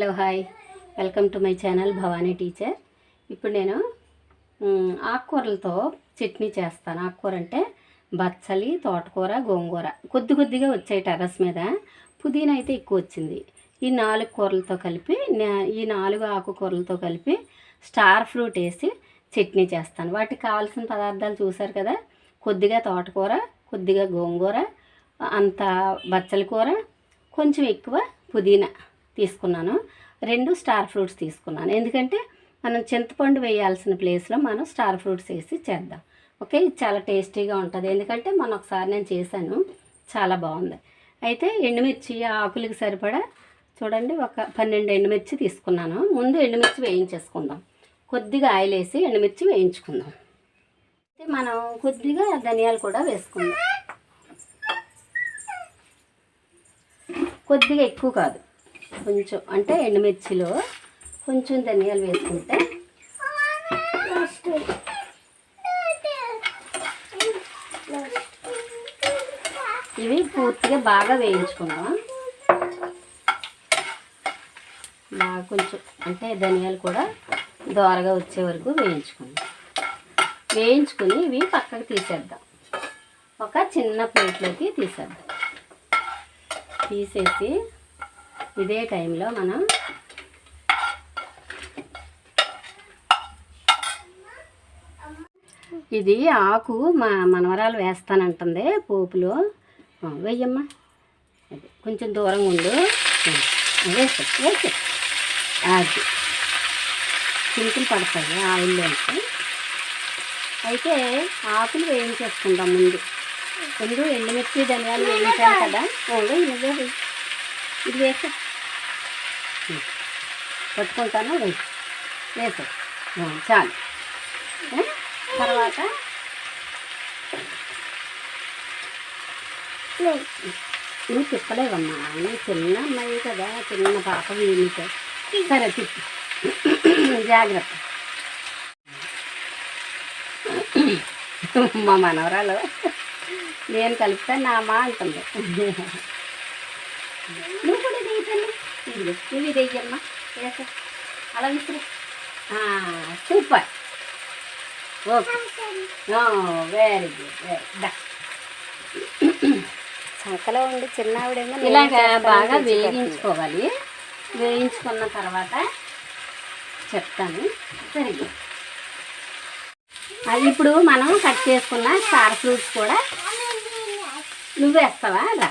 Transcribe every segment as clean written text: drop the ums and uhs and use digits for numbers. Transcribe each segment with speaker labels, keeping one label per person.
Speaker 1: Hello hi, welcome to my channel Bhavani teacher. ఇప్పుడు నేను ఆకుకూరలతో చట్నీ చేస్తాను. ఆకుకూర అంటే బచ్చలి, తోటకూర, గోంగూర కొద్దిగా వచ్చాయి టెర్రస్ మీద. పుదీనా అయితే ఎక్కువ వచ్చింది. ఈ 4 కూరలతో కలిపి ఈ 4 ఆకుకూరలతో కలిపి స్టార్ ఫ్రూట్ వేసి చట్నీ చేస్తాను. వాటికి కావాల్సిన పదార్థాలు చూసారు కదా. కొద్దిగా తోటకూర, కొద్దిగా గోంగూర, అంత బచ్చలి కూర, కొంచెం ఎక్కువ పుదీనా తీసుకున్నాను. 2 స్టార్ ఫ్రూట్స్ తీసుకున్నాను. ఎందుకంటే మనం చింతపండు వేయాల్సిన ప్లేస్లో మనం స్టార్ ఫ్రూట్స్ వేసి చేద్దాం. ఓకే, ఇది చాలా టేస్టీగా ఉంటుంది. ఎందుకంటే మొన్న ఒకసారి నేను చేశాను, చాలా బాగుంది. అయితే ఎండుమిర్చి ఆకులకి సరిపడా చూడండి, ఒక 12 ఎండుమిర్చి తీసుకున్నాను. ముందు ఎండుమిర్చి వేయించేసుకుందాం. కొద్దిగా ఆయిల్ వేసి ఎండుమిర్చి వేయించుకుందాం. అయితే మనం కొద్దిగా ధనియాలు కూడా వేసుకుందాం. కొద్దిగా ఎక్కువ కాదు, కొంచెం, అంటే ఎండుమిర్చిలో కొంచెం ధనియాలు వేసుకుంటే ఇవి పూర్తిగా బాగా వేయించుకుందాం. బాగా కొంచెం, అంటే ధనియాలు కూడా దోరగా వచ్చే వరకు వేయించుకుని ఇవి పక్కకు తీసేద్దాం. ఒక చిన్న ప్లేట్లోకి తీసేసి ఇదే టైంలో మనం ఇది ఆకు మా మనవరాలు వేస్తానంటుంది పోపులో. వెయ్యమ్మా, అది కొంచెం దూరంగా ఉండు. వేసి అది చింతలు పడతాయి ఆయిల్లోంచి. అయితే ఆకులు వేయించేసుకుందాం. ముందు ఎండుమిర్చి ధనియాలు వేయించాను కదా. నువ్వే ఇది వేసా, పట్టుకుంటాను. వేసా, చాలు. తర్వాత నువ్వు తిప్పలేవమ్మా, నువ్వు చిన్న అమ్మాయి కదా, చిన్న పాప వీళ్ళతో. సరే తిప్పు, జాగ్రత్త. మా మనవరాలు నేను కలుపుతాను నా అమ్మ అంటుంది. నువ్వు కూడా దిగుతాను, నువ్వు ఇది వెయ్యమ్మా. వేసా, అలా విసిరి. Super, okay, very good. చంకలో ఉండి చిన్న ఆవిడేమో ఇలాగా బాగా వేయించుకోవాలి. వేయించుకున్న తర్వాత చెప్తాను. సరిగ్గా ఇప్పుడు మనం కట్ చేసుకున్న స్టార్ ఫ్రూట్స్ కూడా నువ్వు వేస్తావా? రా,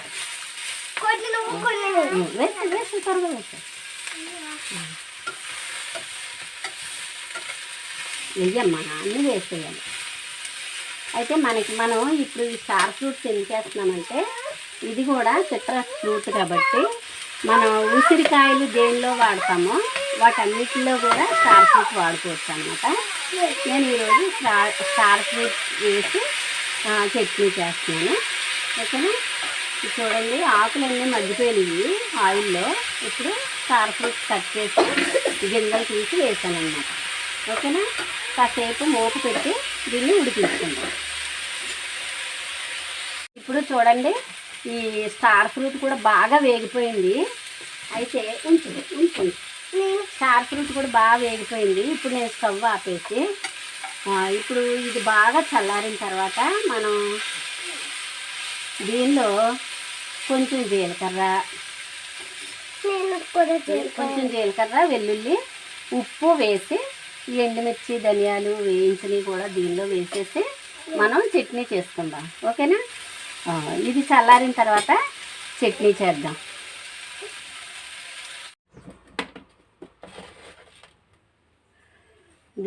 Speaker 1: వేసి త్వరగా వెయ్యమ్మా, అన్నీ వేసేయాలి. అయితే మనం ఇప్పుడు ఈ స్టార్ ఫ్రూట్స్ ఎందుకు వేస్తున్నామంటే, ఇది కూడా సిట్రస్ ఫ్రూట్ కాబట్టి మనం ఉసిరికాయలు దేనిలో వాడతామో వాటన్నిటిలో కూడా స్టార్ ఫ్రూట్ వాడుకోవచ్చు అన్నమాట. నేను ఈరోజు స్టార్ ఫ్రూట్ వేసి చట్నీ చేస్తున్నాను. ఓకేనా? చూడండి, ఆకులన్నీ మగ్గిపోయినాయి ఆయిల్లో. ఇప్పుడు స్టార్ ఫ్రూట్ కట్ చేసి గింజలు తీసి వేసాను అన్నమాట. ఓకేనా? కాసేపు మూత పెట్టి దీన్ని ఉడికించుకుందాం. ఇప్పుడు చూడండి, ఈ స్టార్ ఫ్రూట్ కూడా బాగా వేగిపోయింది. అయితే ఉంచు స్టార్ ఫ్రూట్ కూడా బాగా వేగిపోయింది. ఇప్పుడు నేను స్టవ్ ఆపేసి, ఇప్పుడు ఇది బాగా చల్లారిన తర్వాత మనం దీనిలో కొంచెం జీలకర్ర, వెల్లుల్లి, ఉప్పు వేసి ఈ ఎండుమిర్చి ధనియాలు వేయించినవి కూడా దీనిలో వేసేసి మనం చట్నీ చేసుకుందాం. ఓకేనా? ఇది చల్లారిన తర్వాత చట్నీ చేద్దాం.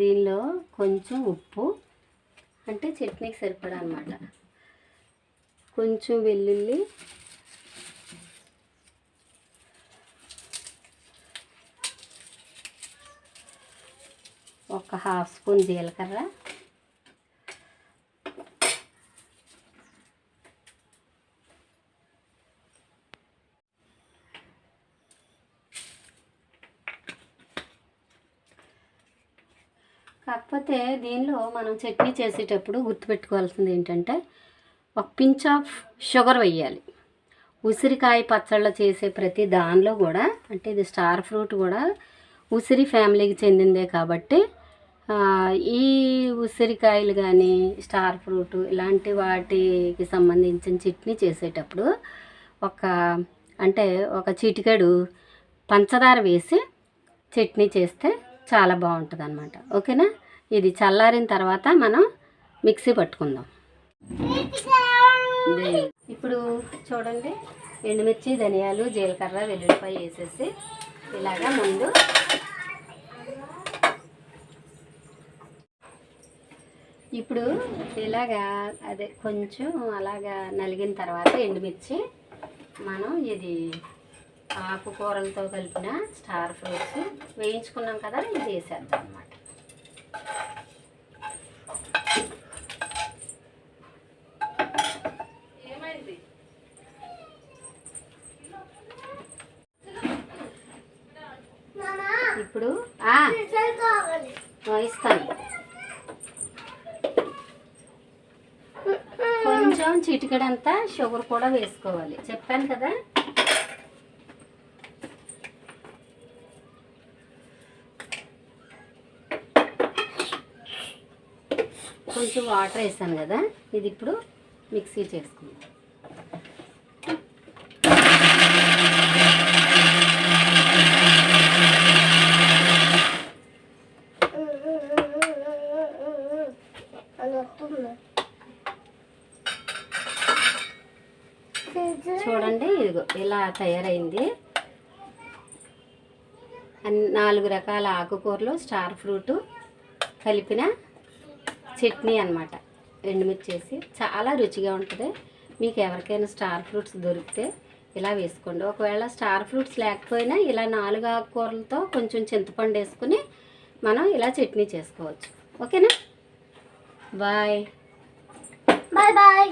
Speaker 1: దీనిలో కొంచెం ఉప్పు, అంటే చట్నీకి సరిపడా అన్నమాట. కొంచెం వెల్లుల్లి, ఒక 1/2 స్పూన్ జీలకర్ర, కాకపోతే దీనిలో మనం చట్నీ చేసేటప్పుడు గుర్తుపెట్టుకోవాల్సింది ఏంటంటే, ఒక పించ్ ఆఫ్ షుగర్ వేయాలి. ఉసిరికాయ పచ్చళ్ళు చేసే ప్రతి దానిలో కూడా, అంటే ఇది స్టార్ ఫ్రూట్ కూడా ఉసిరి ఫ్యామిలీకి చెందిందే కాబట్టి ఈ ఉసిరికాయలు కానీ స్టార్ ఫ్రూట్ ఇలాంటి వాటికి సంబంధించిన చట్నీ చేసేటప్పుడు ఒక చిటికెడు పంచదార వేసి చట్నీ చేస్తే చాలా బాగుంటుంది అన్నమాట. ఓకేనా? ఇది చల్లారిన తర్వాత మనం మిక్సీ పట్టుకుందాం. ఇప్పుడు చూడండి, ఎండుమిర్చి, ధనియాలు, జీలకర్ర, వెల్లుల్లిపాయ వేసేసి ఇలాగా ముందు ఇప్పుడు ఇలాగా కొంచెం అలాగా నలిగిన తర్వాత ఎండుమిర్చి మనం ఇది ఆకుకూరలతో కలిపిన స్టార్ ఫ్రూట్స్ వేయించుకున్నాం కదా, ఇది వేసేద్దాం అన్నమాట. ఇప్పుడు ఇస్తాను. కొంచెం చిటికెడంతా షుగర్ కూడా వేసుకోవాలి, చెప్పాను కదా. కొంచెం వాటర్ వేసాను కదా, ఇది ఇప్పుడు మిక్సీ చేసుకుందాం. చూడండి, ఇదిగో ఇలా తయారైంది. 4 రకాల ఆకుకూరలు, స్టార్ ఫ్రూట్ కలిపిన చట్నీ అన్నమాట. ఎండుమిర్చి వేసి చాలా రుచిగా ఉంటుంది. మీకు ఎవరికైనా స్టార్ ఫ్రూట్స్ దొరికితే ఇలా వేసుకోండి. ఒకవేళ స్టార్ ఫ్రూట్స్ లేకపోయినా ఇలా 4 ఆకుకూరలతో కొంచెం చింతపండు వేసుకుని మనం ఇలా చట్నీ చేసుకోవచ్చు. ఓకేనా? Bye bye bye.